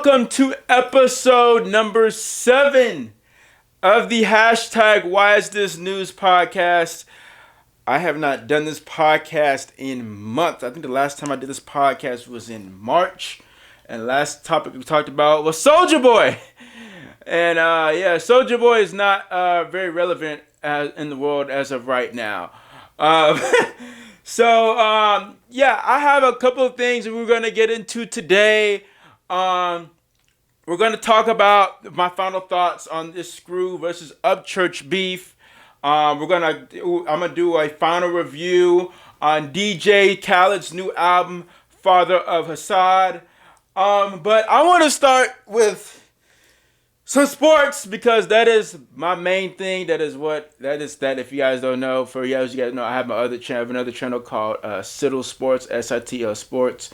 welcome to episode number 7 of the hashtag Why Is This News podcast. I have not done this podcast in months. I think the last time I did this podcast was in March. And last topic we talked about was Soulja Boy. And Soulja Boy is not very relevant in the world as of right now. I have a couple of things we're going to get into today. We're going to talk about my final thoughts on this Scru versus Upchurch beef. I'm gonna do a final review on DJ Khaled's new album, Father of Hassad. But I want to start with some sports because that is my main thing. That if you guys don't know, for you guys know, I have another channel called Sittle Sports, SITL Sports.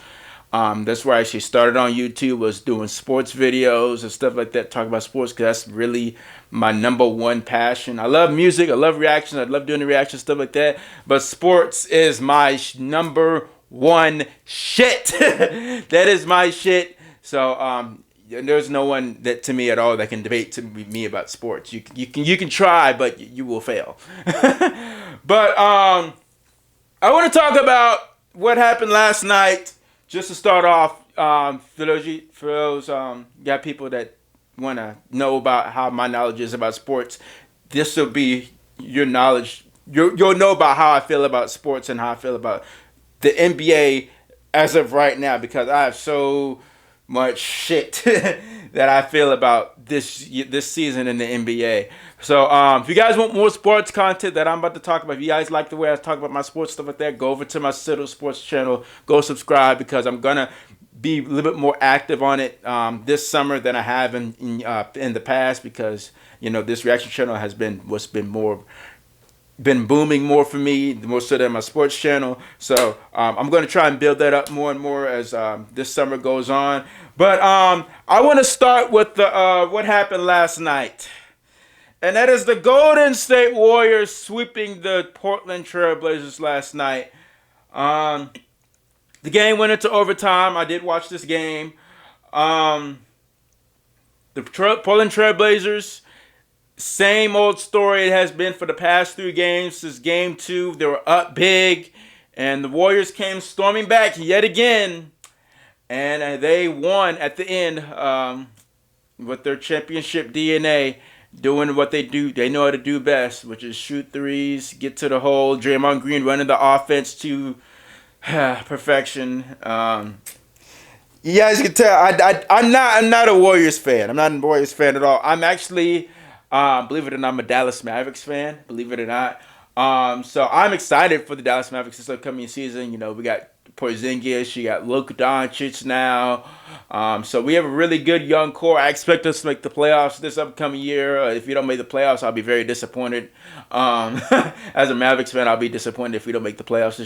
That's where I actually started on YouTube, was doing sports videos and stuff like that, talking about sports, because that's really my number one passion. I love music, I love reactions, I love doing the reactions, stuff like that, but sports is my number one shit. That is my shit. So there's no one that to me at all that can debate to me about sports. You can try, but you will fail. But I want to talk about what happened last night. Just to start off, for those got people that want to know about how my knowledge is about sports, this will be your knowledge. You'll know about how I feel about sports and how I feel about the NBA as of right now, because I have so much shit that I feel about this season in the NBA. So if you guys want more sports content that I'm about to talk about, if you guys like the way I talk about my sports stuff like that, go over to my Sittle Sports channel, go subscribe, because I'm gonna be a little bit more active on it this summer than I have in the past, because this reaction channel has been booming more for me, more so than my sports channel. So I'm going to try and build that up more and more as this summer goes on. But I want to start with what happened last night. And that is the Golden State Warriors sweeping the Portland Trail Blazers last night. The game went into overtime. I did watch this game. The Portland Trail Blazers, same old story it has been for the past 3 games. Since game 2, they were up big, and the Warriors came storming back yet again, and they won at the end with their championship DNA, doing what they do. They know how to do best, which is shoot threes, get to the hole. Draymond Green running the offense to perfection. You guys can tell I'm not a Warriors fan. I'm not a Warriors fan at all. I'm actually, believe it or not, I'm a Dallas Mavericks fan. Believe it or not. So I'm excited for the Dallas Mavericks this upcoming season. We got Porzingis, you got Luka Doncic now. So we have a really good young core. I expect us to make the playoffs this upcoming year. If we don't make the playoffs, I'll be very disappointed. As a Mavericks fan, I'll be disappointed if we don't make the playoffs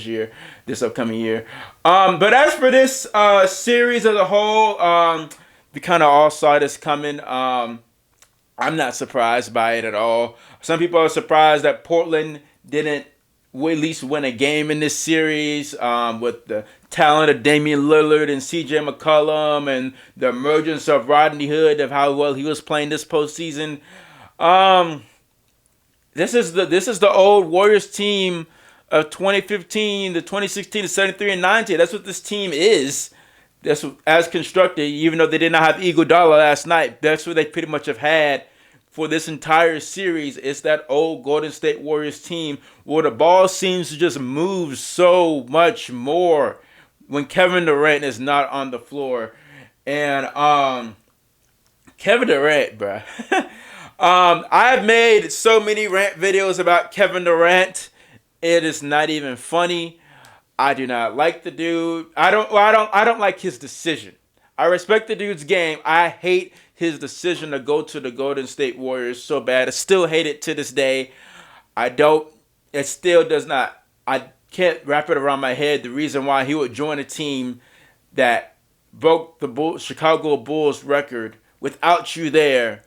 this upcoming year. But as for this series as a whole, we kind of all saw this coming. I'm not surprised by it at all. Some people are surprised that Portland didn't at least win a game in this series, with the talent of Damian Lillard and CJ McCollum and the emergence of Rodney Hood, of how well he was playing this postseason. This is the old Warriors team of 2015 to 2016 to 73 and 90. That's what this team is. That's what, as constructed, even though they did not have Iguodala last night. That's what they pretty much have had for this entire series. It's that old Golden State Warriors team where the ball seems to just move so much more when Kevin Durant is not on the floor. And Kevin Durant, bruh. I have made so many rant videos about Kevin Durant. It is not even funny. I do not like the dude. I don't like his decision. I respect the dude's game. I hate his decision to go to the Golden State Warriors so bad. I still hate it to this day. It still does not. I can't wrap it around my head the reason why he would join a team that broke the Chicago Bulls record without you there.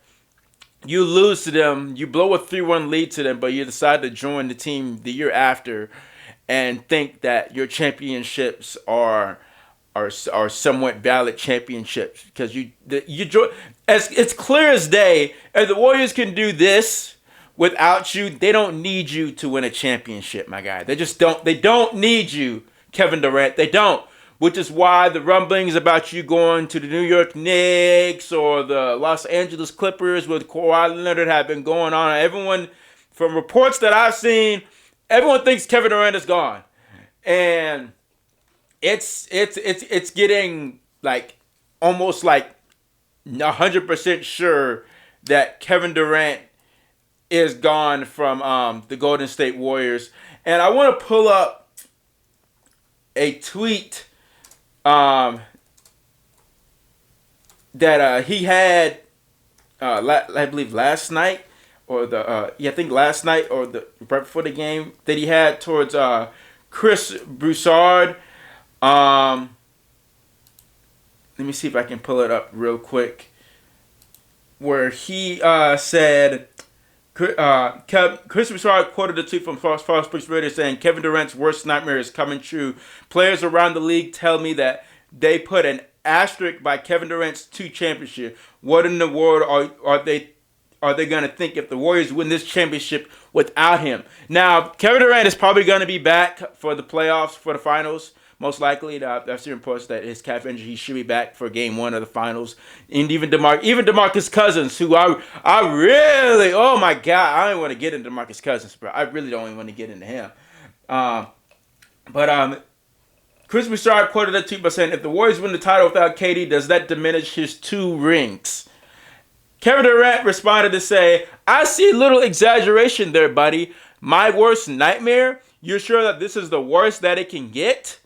You lose to them. You blow a 3-1 lead to them, but you decide to join the team the year after and think that your championships are are somewhat valid championships because as it's clear as day. If the Warriors can do this without you, they don't need you to win a championship, my guy. They just don't. They don't need you, Kevin Durant. They don't. Which is why the rumblings about you going to the New York Knicks or the Los Angeles Clippers with Kawhi Leonard have been going on. Everyone, from reports that I've seen, everyone thinks Kevin Durant is gone, and it's getting like almost like 100% sure that Kevin Durant is gone from the Golden State Warriors. And I want to pull up a tweet that he had, I believe last night, or I think last night or the right before the game that he had towards Chris Broussard. Let me see if I can pull it up real quick. Where he said, Chris Broussard quoted a tweet from Fox Sports Radio saying, "Kevin Durant's worst nightmare is coming true. Players around the league tell me that they put an asterisk by Kevin Durant's 2 championships. What in the world are they going to think if the Warriors win this championship without him?" Now, Kevin Durant is probably going to be back for the playoffs, for the finals. Most likely, I've seen reports that his calf injury, he should be back for Game 1 of the finals. And even DeMarcus Cousins, who I really, oh my God, I don't want to get into DeMarcus Cousins, bro. I really don't even want to get into him. But Chris Broussard quoted that tweet by saying, "If the Warriors win the title without KD, does that diminish his 2 rings?" Kevin Durant responded to say, "I see a little exaggeration there, buddy. My worst nightmare? You're sure that this is the worst that it can get?"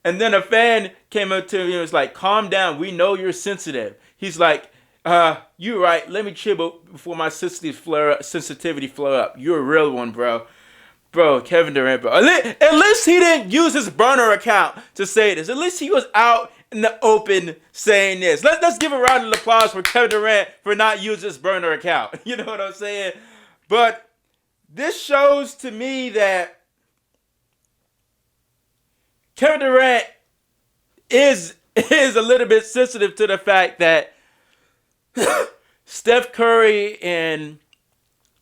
And then a fan came up to him and was like, "Calm down. We know you're sensitive." He's like, "You're right. Let me chill before my sensitivity flare up. You're a real one, bro." Bro, Kevin Durant, bro. At least he didn't use his burner account to say this. At least he was out in the open saying this. Let's give a round of applause for Kevin Durant for not using his burner account. You know what I'm saying? But this shows to me that Kevin Durant is a little bit sensitive to the fact that Steph Curry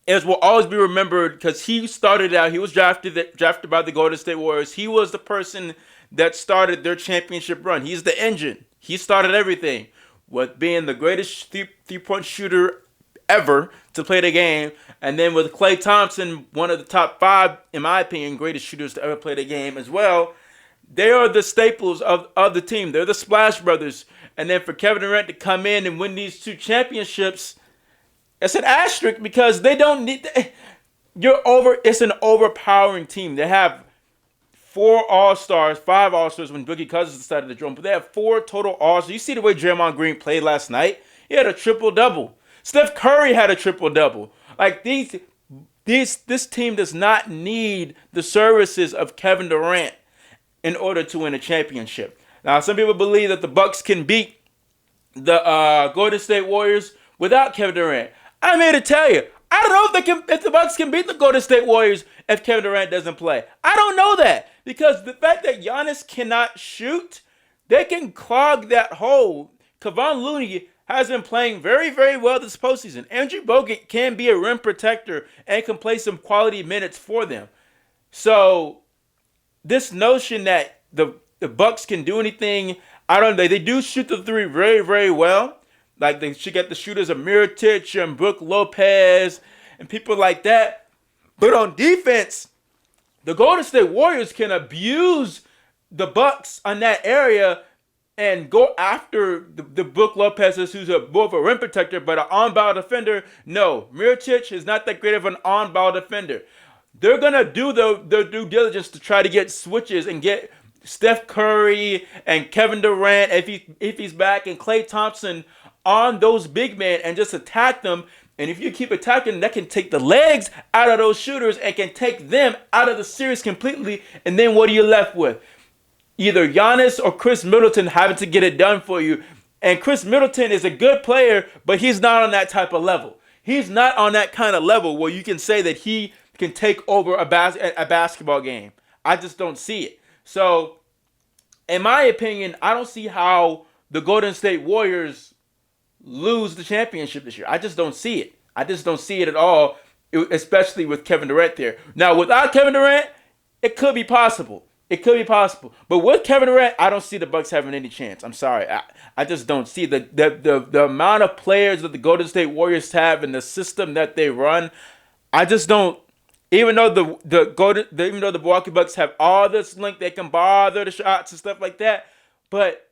will always be remembered because he started out. He was drafted by the Golden State Warriors. He was the person that started their championship run. He's the engine. He started everything with being the greatest three-point shooter ever to play the game. And then with Klay Thompson, one of the top 5, in my opinion, greatest shooters to ever play the game as well. They are the staples of the team. They're the Splash Brothers. And then for Kevin Durant to come in and win these 2 championships, it's an asterisk because they don't need. It's an overpowering team. They have 4 All-Stars, 5 All-Stars when Boogie Cousins decided to join, but they have 4 total All-Stars. You see the way Draymond Green played last night? He had a triple-double. Steph Curry had a triple-double. Like this team does not need the services of Kevin Durant in order to win a championship. Now, some people believe that the Bucks can beat the Golden State Warriors without Kevin Durant. I'm here to tell you, I don't know if the Bucks can beat the Golden State Warriors if Kevin Durant doesn't play. I don't know that because the fact that Giannis cannot shoot, they can clog that hole. Kevon Looney has been playing very, very well this postseason. Andrew Bogut can be a rim protector and can play some quality minutes for them. So this notion that the Bucks can do anything, I don't know. They do shoot the 3 very, very well. Like they should get the shooters of Mirotic and Brook Lopez and people like that. But on defense, the Golden State Warriors can abuse the Bucks on that area and go after the Brook Lopez, who's more of a rim protector, but an on-ball defender. No, Mirotic is not that great of an on-ball defender. They're going to do their due diligence to try to get switches and get Steph Curry and Kevin Durant, if he's back, and Klay Thompson on those big men and just attack them. And if you keep attacking them, that can take the legs out of those shooters and can take them out of the series completely. And then what are you left with? Either Giannis or Chris Middleton having to get it done for you. And Chris Middleton is a good player, but he's not on that type of level. He's not on that kind of level where you can say that he can take over a basketball game. I just don't see it. So, in my opinion, I don't see how the Golden State Warriors lose the championship this year. I just don't see it. I just don't see it at all, especially with Kevin Durant there. Now, without Kevin Durant, it could be possible. It could be possible. But with Kevin Durant, I don't see the Bucks having any chance. I'm sorry. I just don't see the amount of players that the Golden State Warriors have and the system that they run. I just don't. Even though even though the Milwaukee Bucks have all this length, they can bother the shots and stuff like that. But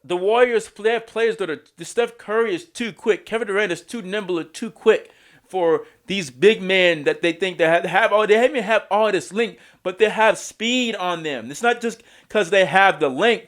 the Warriors have players that are. The Steph Curry is too quick. Kevin Durant is too nimble and too quick for these big men that they think they have all. They even have all this length, but they have speed on them. It's not just because they have the length.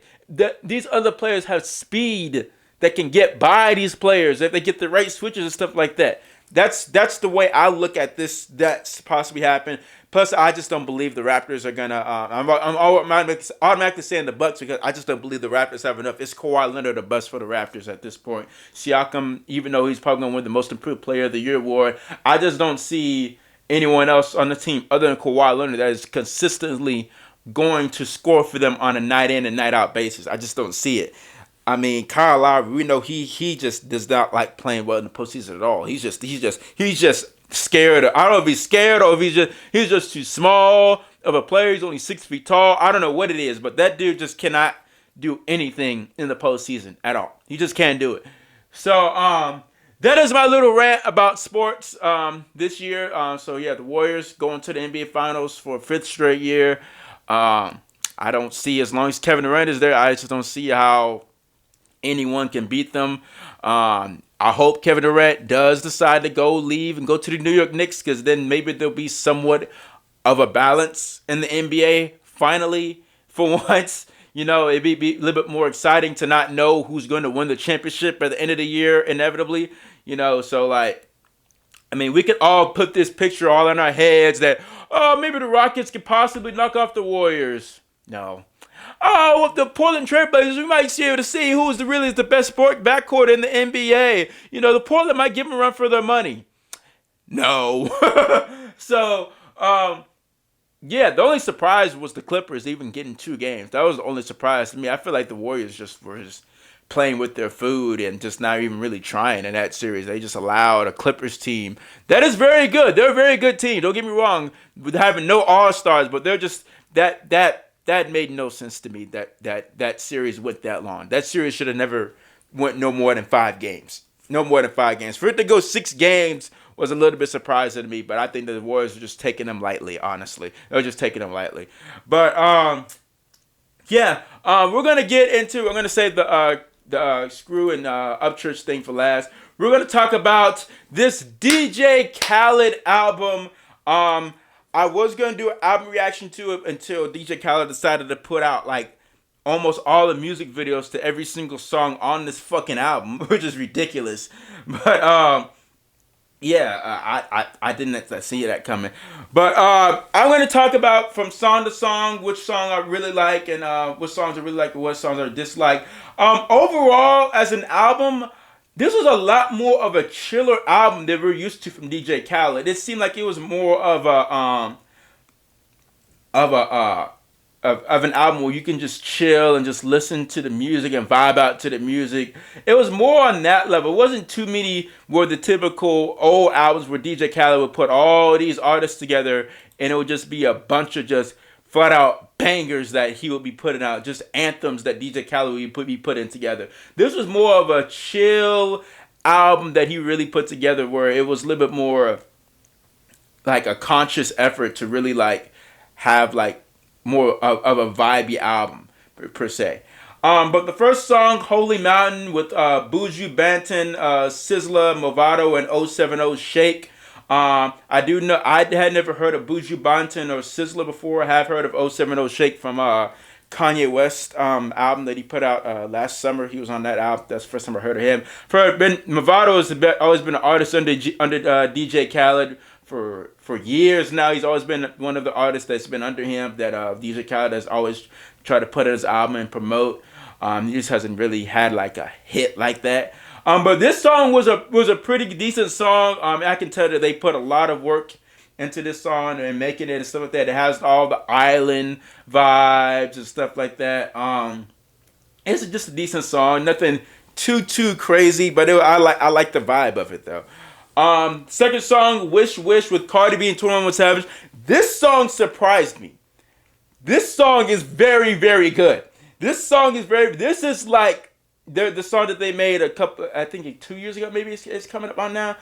These other players have speed that can get by these players if they get the right switches and stuff like that. That's the way I look at this. That's possibly happen. Plus, I just don't believe the Raptors are gonna. I'm automatically saying the Bucks because I just don't believe the Raptors have enough. It's Kawhi Leonard the bust for the Raptors at this point. Siakam, even though he's probably gonna win the Most Improved Player of the Year award, I just don't see anyone else on the team other than Kawhi Leonard that is consistently going to score for them on a night in and night out basis. I just don't see it. I mean, Kyle Lowry, we know he just does not like playing well in the postseason at all. He's just scared. I don't know if he's scared or if he's just too small of a player. He's only 6 feet tall. I don't know what it is, but that dude just cannot do anything in the postseason at all. He just can't do it. So that is my little rant about sports this year. So yeah, the Warriors going to the NBA Finals for a 5th straight year. I don't see, as long as Kevin Durant is there, I just don't see how anyone can beat them. I hope Kevin Durant does decide to leave and go to the New York Knicks, because then maybe there'll be somewhat of a balance in the NBA finally for once. You know, it'd be a little bit more exciting to not know who's going to win the championship at the end of the year inevitably. You know, so like, I mean, we could all put this picture all in our heads that, oh, maybe the Rockets could possibly knock off the Warriors. No. Oh, with the Portland Trailblazers, we might be able to see who is really the best sport backcourt in the NBA. You know, the Portland might give them a run for their money. No. So, yeah, the only surprise was the Clippers even getting 2 games. That was the only surprise to me. I feel like the Warriors were just playing with their food and just not even really trying in that series. They just allowed a Clippers team that is very good. They're a very good team. Don't get me wrong, with having no All-Stars, but they're just that made no sense to me that series went that long. That series should have never went no more than 5 games. No more than 5 games. For it to go 6 games was a little bit surprising to me, but I think the Warriors were just taking them lightly, honestly. They were just taking them lightly. But, yeah, we're going to save the Scru and Upchurch thing for last. We're going to talk about this DJ Khaled album. I was going to do an album reaction to it until DJ Khaled decided to put out like almost all the music videos to every single song on this fucking album, which is ridiculous. But yeah, I didn't see that coming. But I'm going to talk about from song to song which song I really like and what songs I really like and what songs I dislike. Overall, as an album, this was a lot more of a chiller album than we're used to from DJ Khaled. It seemed like it was more of an album where you can just chill and just listen to the music and vibe out to the music. It was more on that level. It wasn't too many where the typical old albums where DJ Khaled would put all these artists together and it would just be a bunch of just flat out bangers that he would be putting out, just anthems that DJ Khaled would be putting together. This was more of a chill album that he really put together where it was a little bit more like a conscious effort to really like have like more of a vibey album per se. But the first song, Holy Mountain, with Buju Banton, Sizzla, Movado, and 070 Shake. I do know I had never heard of Buju Banton or Sizzla before. I have heard of 070 Shake from Kanye West album that he put out last summer. He was on that album. That's the first time I heard of him. Movado has always been an artist under DJ Khaled for years now. He's always been one of the artists that's been under him that DJ Khaled has always tried to put in his album and promote. He just hasn't really had like a hit like that. But this song was a pretty decent song. I can tell that they put a lot of work into this song and making it and stuff like that. It has all the island vibes and stuff like that. It's just a decent song, nothing too crazy, but I like the vibe of it though. Second song, Wish Wish with Cardi B and 21 Savage. This song surprised me. This song is very, very good. This is like the song that they made a couple, I think 2 years ago, maybe it's coming up on now.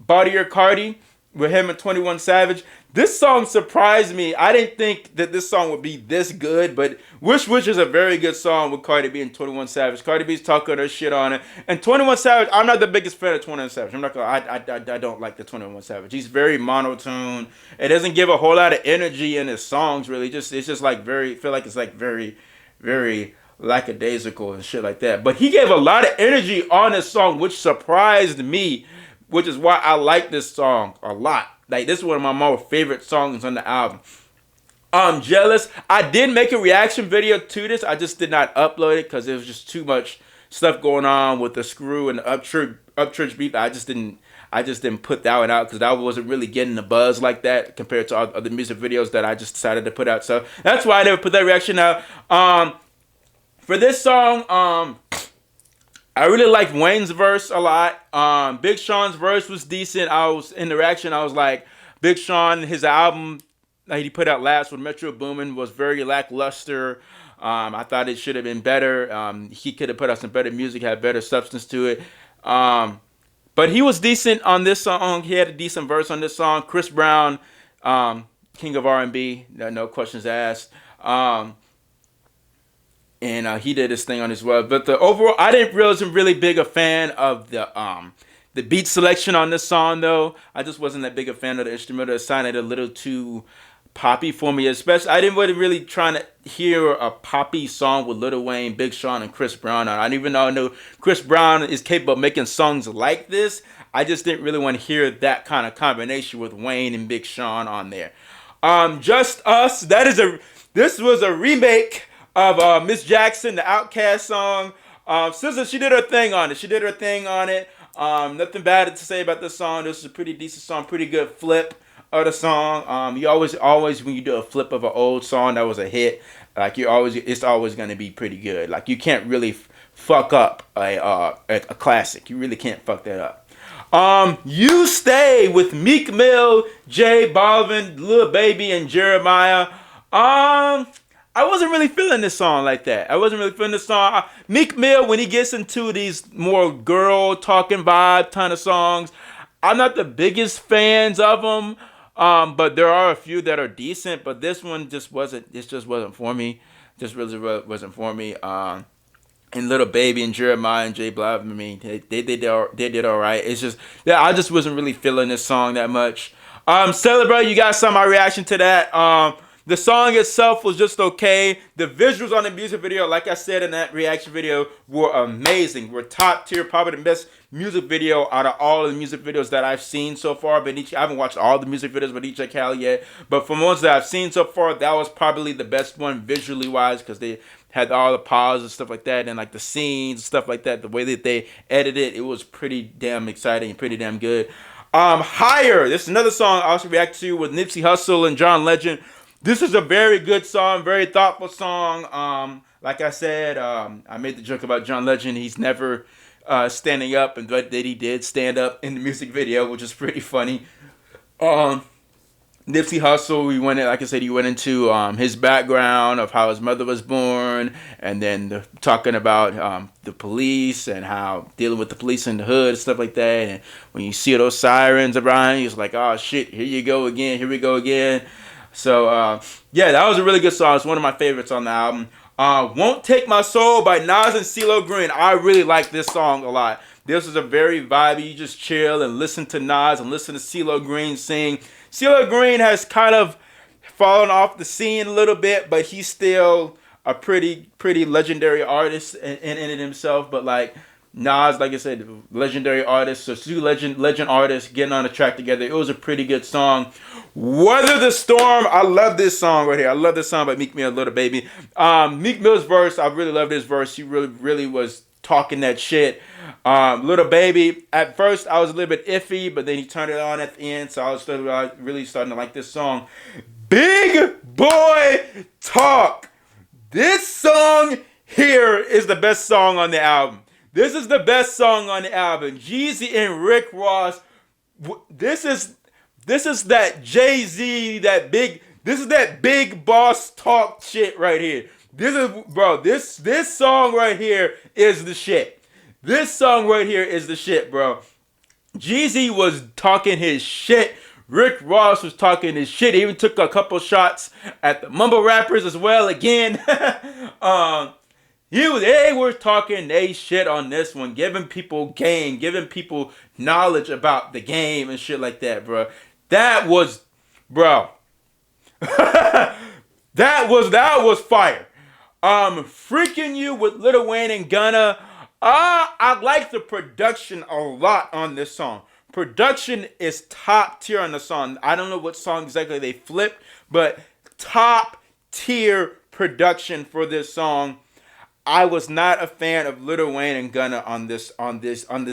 Body or Cardi with him and 21 Savage. This song surprised me. I didn't think that this song would be this good, but Wish Wish is a very good song with Cardi B and 21 Savage. Cardi B's talking her shit on it. And 21 Savage, I'm not the biggest fan of 21 Savage. I'm not gonna, I don't like the 21 Savage. He's very monotone. It doesn't give a whole lot of energy in his songs, really. It's just like feel like it's like very, very lackadaisical and shit like that. But he gave a lot of energy on this song, which surprised me, which is why I like this song a lot. Like, this is one of my more favorite songs on the album. Jealous. I did make a reaction video to this. I just did not upload it because there was just too much stuff going on with the Scru and the Upchurch beef. I just didn't put that one out because I wasn't really getting the buzz like that compared to all other music videos that I just decided to put out. So that's why I never put that reaction out. For this song, I really liked Wayne's verse a lot. Big Sean's verse was decent. I was in the reaction. I was like, Big Sean, his album that he put out last with Metro Boomin was very lackluster. I thought it should have been better. He could have put out some better music, had better substance to it. But he was decent on this song. He had a decent verse on this song. Chris Brown, king of R&B, no questions asked. And he did his thing on as well. But the overall, I wasn't really big a fan of the beat selection on this song though. I just wasn't that big a fan of the instrumental. It sounded a little too poppy for me, especially. I didn't really trying to hear a poppy song with Lil Wayne, Big Sean, and Chris Brown. I didn't even know I knew Chris Brown is capable of making songs like this. I just didn't really want to hear that kind of combination with Wayne and Big Sean on there. Just Us. This was a remake of Miss Jackson, the Outkast song. SZA, she did her thing on it. Nothing bad to say about this song. This is a pretty decent song, pretty good flip of the song. You always when you do a flip of an old song that was a hit, like it's always gonna be pretty good. Like, you can't really fuck up a classic. You really can't fuck that up. You Stay with Meek Mill, J Balvin, Lil Baby, and Jeremiah. I wasn't really feeling this song like that. I wasn't really feeling this song. Meek Mill, when he gets into these more girl talking vibe kind of songs, I'm not the biggest fans of them. But there are a few that are decent. But this one just wasn't. This just wasn't for me. Just really wasn't for me. And Little Baby and Jeremiah and J Balvin, I mean, they did all right. It's just, yeah, I just wasn't really feeling this song that much. Celebrate. You guys saw my reaction to that. The song itself was just okay. The visuals on the music video, like I said in that reaction video, were amazing. Were top tier, probably the best music video out of all of the music videos that I've seen so far. I haven't watched all the music videos with DJ Khaled yet, but from ones that I've seen so far, that was probably the best one visually wise, because they had all the pauses and stuff like that, and like the scenes, stuff like that. The way that they edited it was pretty damn exciting and pretty damn good. Higher. This is another song I also reacted to with Nipsey Hussle and John Legend. This is a very good song, very thoughtful song. Like I said, I made the joke about John Legend. He's never standing up, and but that he did stand up in the music video, which is pretty funny. Nipsey Hussle, he went into his background of how his mother was born, and then talking about the police and how dealing with the police in the hood and stuff like that. And when you see those sirens around, he's like, "Oh shit, here we go again." So, yeah, that was a really good song. It's one of my favorites on the album. Won't Take My Soul by Nas and CeeLo Green. I really like this song a lot. This is a very vibey, you just chill and listen to Nas and listen to CeeLo Green sing. CeeLo Green has kind of fallen off the scene a little bit, but he's still a pretty legendary artist in it himself. But like Nas, like I said, legendary artist. So two legend artists getting on a track together. It was a pretty good song. Weather the Storm. I love this song right here. I love this song by Meek Mill, Little Baby. Meek Mill's verse, I really loved his verse. He really was talking that shit. Little Baby, at first I was a little bit iffy, but then he turned it on at the end, so I was really starting to like this song. Big Boy Talk. This song here is the best song on the album. This is the best song on the album. Jeezy and Rick Ross. This is that Jay-Z, this is that big boss talk shit right here. This song right here is the shit. This song right here is the shit, bro. Jeezy was talking his shit. Rick Ross was talking his shit. He even took a couple shots at the mumble rappers as well again. They were talking they shit on this one, giving people game, giving people knowledge about the game and shit like that, bro. That was fire. Freaking You with Lil Wayne and Gunna. I like the production a lot on this song. Production is top tier on the song. I don't know what song exactly they flipped, but top tier production for this song. I was not a fan of Lil Wayne and Gunna on this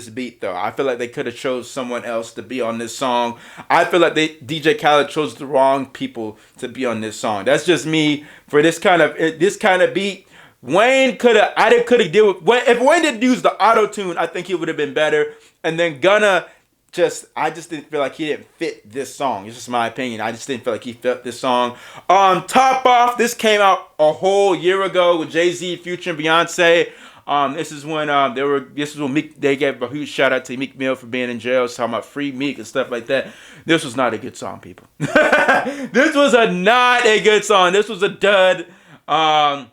beat though. I feel like they could have chose someone else to be on this song. I feel like DJ Khaled chose the wrong people to be on this song. That's just me. For this kind of beat, Wayne could have deal with. If Wayne didn't use the auto tune, I think he would have been better. And then Gunna. I just didn't feel like he didn't fit this song. It's just my opinion. I just didn't feel like he fit this song. Top Off. This came out a whole year ago with Jay-Z, Future, and Beyonce. This is when Meek. They gave a huge shout out to Meek Mill for being in jail, talking about free Meek and stuff like that. This was not a good song, people. This was not a good song. This was a dud. That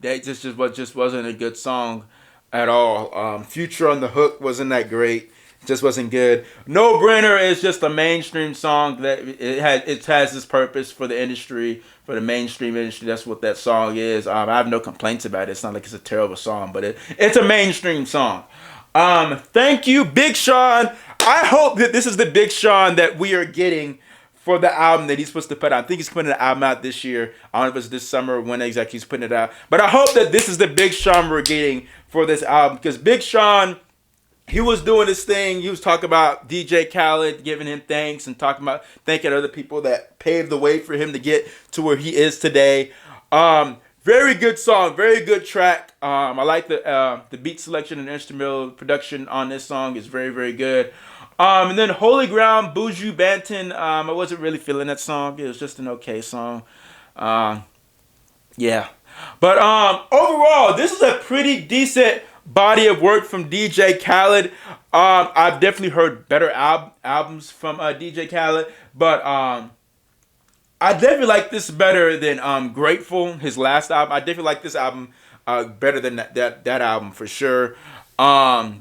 just wasn't a good song at all. Future on the Hook wasn't that great. Just wasn't good. No Brainer is just a mainstream song that it has its purpose for the industry, for the mainstream industry. That's what that song is. I have no complaints about it. It's not like it's a terrible song, but it's a mainstream song. Thank you, Big Sean. I hope that this is the Big Sean that we are getting for the album that he's supposed to put out. I think he's putting an album out this year. I don't know if it's this summer or when exactly he's putting it out. But I hope that this is the Big Sean we're getting for this album. Because Big Sean, he was doing this thing. He was talking about DJ Khaled, giving him thanks and talking about thanking other people that paved the way for him to get to where he is today. Very good song. Very good track. I like the beat selection and instrumental production on this song is very, very good. And then Holy Ground, Buju Banton. I wasn't really feeling that song. It was just an okay song. Yeah. But overall, this is a pretty decent body of work from DJ Khaled. I've definitely heard better albums from DJ Khaled. But I definitely like this better than Grateful, his last album. I definitely like this album better than that album for sure.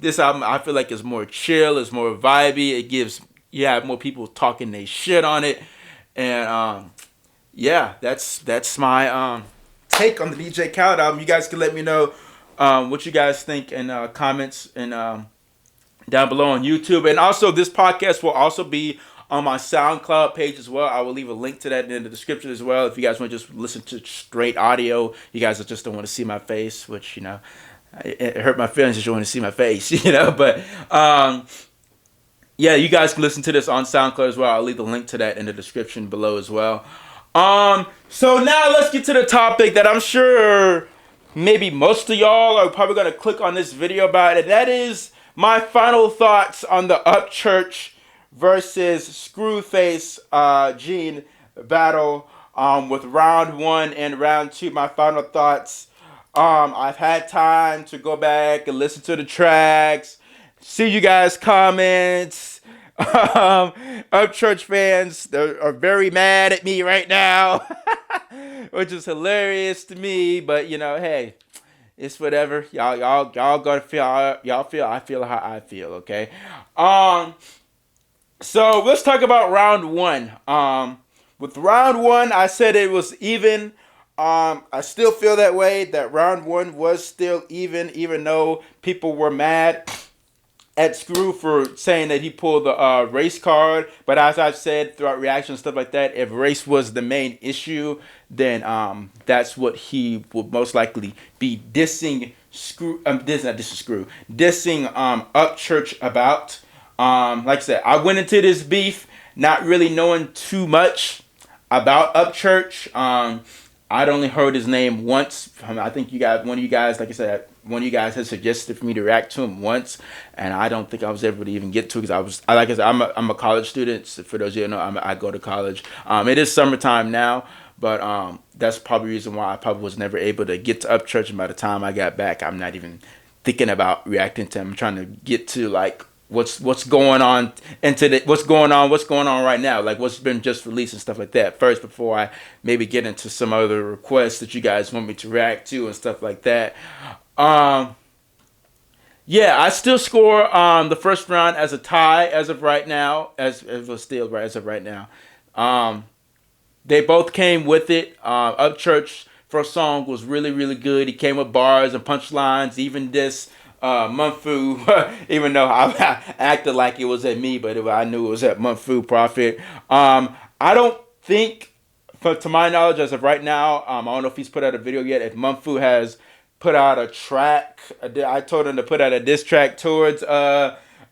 This album I feel like is more chill, it's more vibey. It gives more people talking they shit on it, and that's my take on the DJ Khaled album. You guys can let me know what you guys think in comments and down below on YouTube, and also this podcast will also be on my SoundCloud page as well. I will leave a link to that in the description as well if you guys want to just listen to straight audio. You guys just don't want to see my face, which it hurt my feelings that you want to see my face, but you guys can listen to this on SoundCloud as well. I'll leave the link to that in the description below as well. So now let's get to the topic that I'm sure maybe most of y'all are probably going to click on this video about, and that is my final thoughts on the Upchurch versus Screwface Gene battle with round 1 and round 2. My final thoughts. I've had time to go back and listen to the tracks, see you guys' comments. Upchurch fans are very mad at me right now, which is hilarious to me. But hey, it's whatever. Y'all gonna feel how y'all feel. I feel how I feel. Okay. So let's talk about round 1. With round 1, I said it was even. I still feel that way, that round 1 was still even though people were mad. at Screw for saying that he pulled the race card. But as I've said throughout reactions and stuff like that, if race was the main issue, then that's what he would most likely be dissing Screw. Dissing Upchurch about. Like I said, I went into this beef not really knowing too much about Upchurch. I'd only heard his name once. I think one of you guys, like I said, one of you guys had suggested for me to react to him once, and I don't think I was able to even get to it because like I said, I'm a college student. So for those of you who know, I go to college. It is summertime now, but that's probably the reason why I probably was never able to get to Upchurch. And by the time I got back, I'm not even thinking about reacting to him. I'm trying to get to like what's going on what's going on right now, like what's been just released and stuff like that first, before I maybe get into some other requests that you guys want me to react to and stuff like that. Yeah, I still score the first round as a tie as of right now, as of right now. They both came with it. Upchurch first song was really, really good. He came with bars and punchlines, even this Munfu, even though I acted like it was at me, but I knew it was at Munfu Prophet. I don't think, to my knowledge, as of right now, I don't know if he's put out a video yet. If Munfu has put out a track, I told him to put out a diss track towards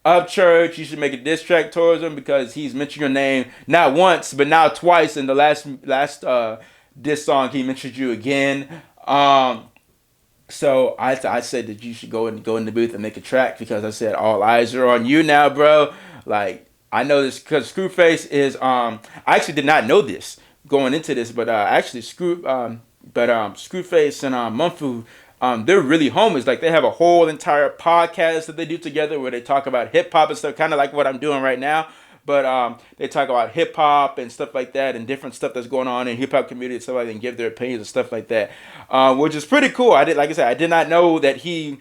Upchurch. You should make a diss track towards him because he's mentioned your name not once, but now twice. In the last diss song, he mentioned you again. So I said that you should go in the booth and make a track, because I said all eyes are on you now, bro. Like, I know this because Screwface is I actually did not know this going into this, but actually Screwface and Munfu, they're really homies. Like, they have a whole entire podcast that they do together where they talk about hip hop and stuff, kind of like what I'm doing right now. But they talk about hip hop and stuff like that, and different stuff that's going on in hip hop community and stuff like that, and give their opinions and stuff like that, which is pretty cool. Like I said, I did not know that he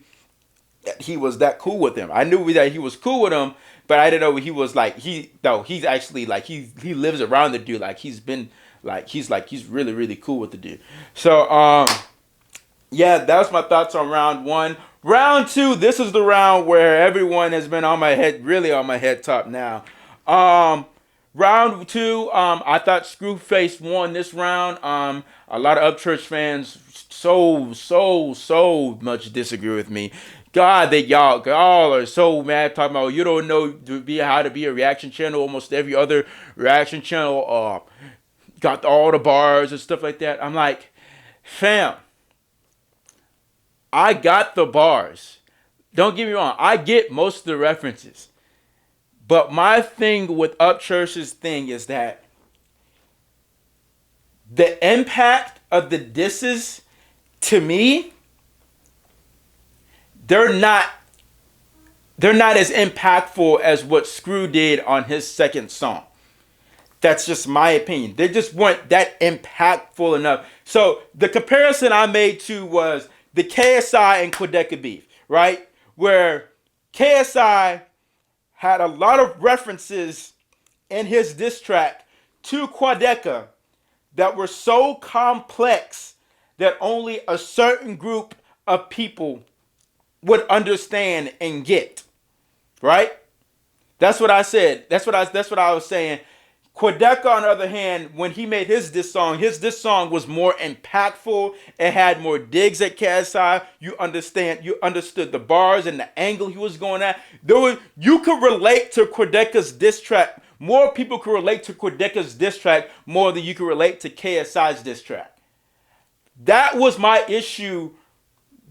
was that cool with him. I knew that he was cool with him, but I didn't know he was like he's actually like he lives around the dude. Like, he's really, really cool with the dude. So yeah, that was my thoughts on round one. Round two, this is the round where everyone has been on my head top now. Round two, I thought Screwface won this round. A lot of Upchurch fans so much disagree with me. God, that y'all are so mad, talking about you don't know how to be a reaction channel. Almost every other reaction channel got all the bars and stuff like that. I'm like, fam, I got the bars. Don't get me wrong, I get most of the references. But my thing with Upchurch's thing is that the impact of the disses, to me, they're not as impactful as what Screw did on his second song. That's just my opinion. They just weren't that impactful enough. So the comparison I made to was the KSI and Quadeca beef, right? Where KSI had a lot of references in his diss track to Quadeca that were so complex that only a certain group of people would understand and get. Right? That's what I said. That's what I was saying. Quadeca, on the other hand, when he made his diss song was more impactful. It had more digs at KSI. You understood the bars and the angle he was going at. You could relate to Quadeca's diss track. More people could relate to Quadeca's diss track more than you could relate to KSI's diss track. That was my issue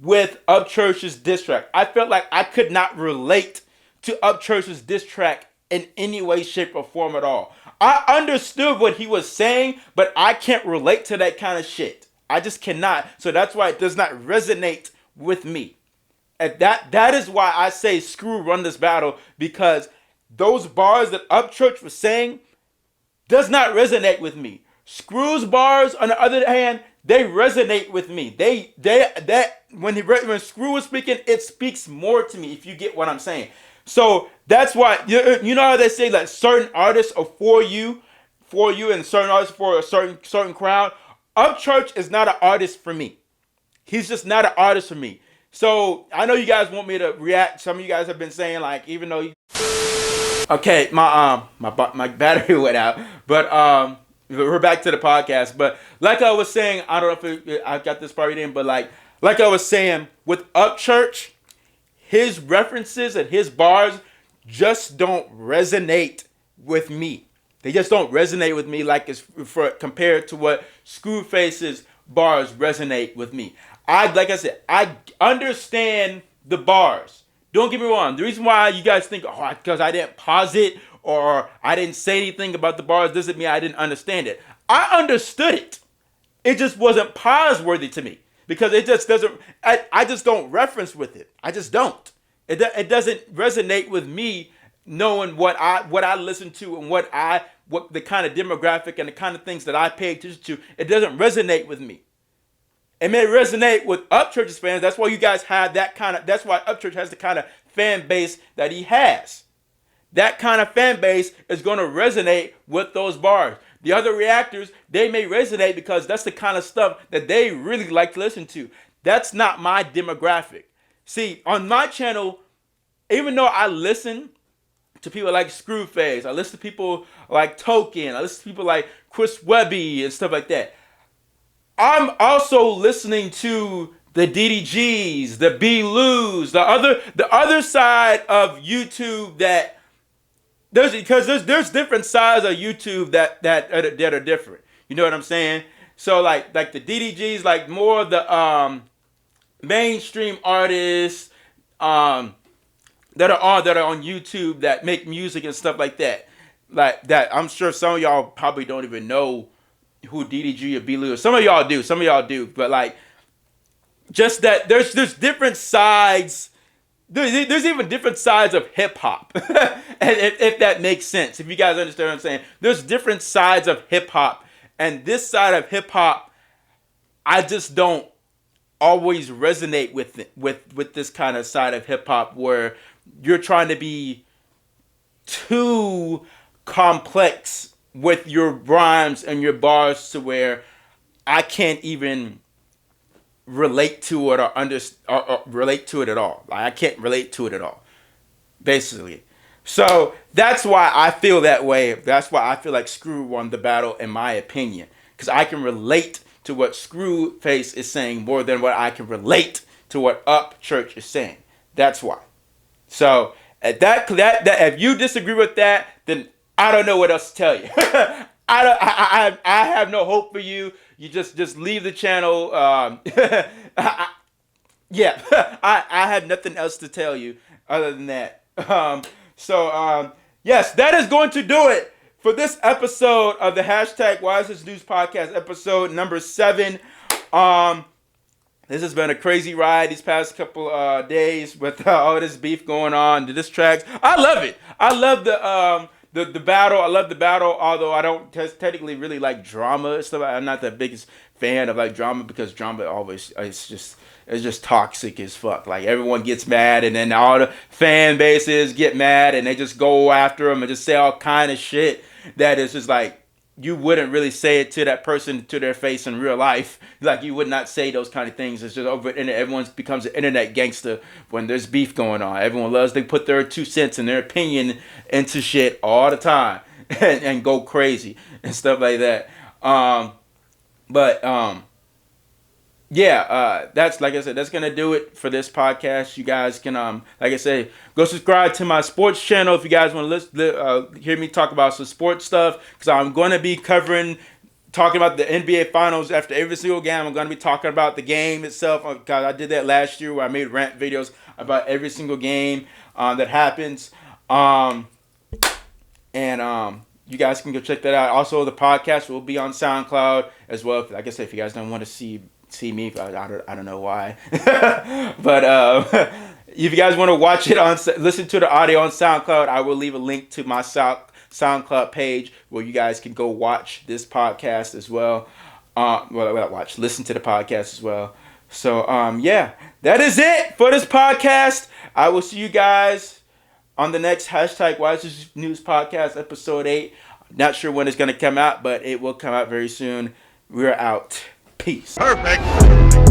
with Upchurch's diss track. I felt like I could not relate to Upchurch's diss track in any way, shape, or form at all. I understood what he was saying, but I can't relate to that kind of shit. I just cannot. So that's why it does not resonate with me. And that is why I say Screw run this battle, because those bars that Upchurch was saying does not resonate with me. Screw's bars, on the other hand, they resonate with me. When Screw was speaking, it speaks more to me, if you get what I'm saying. So that's why, you know how they say that certain artists are for you, and certain artists for a certain crowd. Upchurch is not an artist for me. He's just not an artist for me. So I know you guys want me to react. Some of you guys have been saying like, even though okay, my battery went out, but we're back to the podcast. But like I was saying, I don't know if I got this part in, but like I was saying with Upchurch, his references and his bars just don't resonate with me. They just don't resonate with me like it's for compared to what Screwface's bars resonate with me. Like I said, I understand the bars. Don't get me wrong. The reason why you guys think, oh, because I didn't pause it or I didn't say anything about the bars doesn't mean I didn't understand it. I understood it. It just wasn't pause worthy to me because it just doesn't. I just don't reference with it. I just don't. It doesn't resonate with me knowing what I listen to and what the kind of demographic and the kind of things that I pay attention to. It doesn't resonate with me. It may resonate with Upchurch's fans. That's why you guys have that kind of. That's why Upchurch has the kind of fan base that he has. That kind of fan base is going to resonate with those bars. The other reactors, they may resonate because that's the kind of stuff that they really like to listen to. That's not my demographic. See, on my channel, even though I listen to people like Screwface, I listen to people like Token, I listen to people like Chris Webby and stuff like that. I'm also listening to the DDGs, the B-Loos, the other side of YouTube that there's different sides of YouTube that are different. You know what I'm saying? So like the DDGs, like more of the mainstream artists that are on YouTube that make music and stuff like that. Like that, I'm sure some of y'all probably don't even know who DDG or B-Lou is. Some of y'all do, but like just that there's different sides. There's even different sides of hip hop, and if that makes sense, if you guys understand what I'm saying, there's different sides of hip hop, and this side of hip hop, I just don't always resonate with this kind of side of hip hop where you're trying to be too complex with your rhymes and your bars to where I can't even relate to it or relate to it at all. Like I can't relate to it at all, basically. So that's why I feel that way. That's why I feel like Screw won the battle, in my opinion, because I can relate to what Screwface is saying more than what I can relate to what Upchurch is saying. That's why. So at that if you disagree with that, then I don't know what else to tell you. I have no hope for you. You just leave the channel. Yeah, I have nothing else to tell you other than that. Yes, that is going to do it for this episode of the hashtag Why Is This News Podcast, episode number 7. This has been a crazy ride these past couple days with all this beef going on, the diss tracks. I love it. I love the battle. I love the battle, although I don't technically really like drama and stuff. I'm not the biggest fan of like drama because drama always it's just toxic as fuck. Like everyone gets mad and then all the fan bases get mad and they just go after them and just say all kind of shit that is just like you wouldn't really say it to that person to their face in real life. Like you would not say those kind of things. It's just over internet. Everyone becomes an internet gangster when there's beef going on. Everyone loves to put their 2 cents and their opinion into shit all the time and go crazy and stuff like that. That's like I said, that's gonna do it for this podcast. You guys can like I say, go subscribe to my sports channel if you guys want to hear me talk about some sports stuff, because I'm going to be talking about the NBA Finals after every single game. I'm going to be talking about the game itself, because I did that last year where I made rant videos about every single game that happens. You guys can go check that out. Also, the podcast will be on SoundCloud as well. Like I said, if you guys don't want to see me, I don't know why. But if you guys want to watch it listen to the audio on SoundCloud, I will leave a link to my SoundCloud page where you guys can go watch this podcast as well. Listen to the podcast as well. So that is it for this podcast. I will see you guys on the next hashtag Why Is This News Podcast, episode 8. Not sure when it's going to come out, but it will come out very soon. We're out. Peace. Perfect.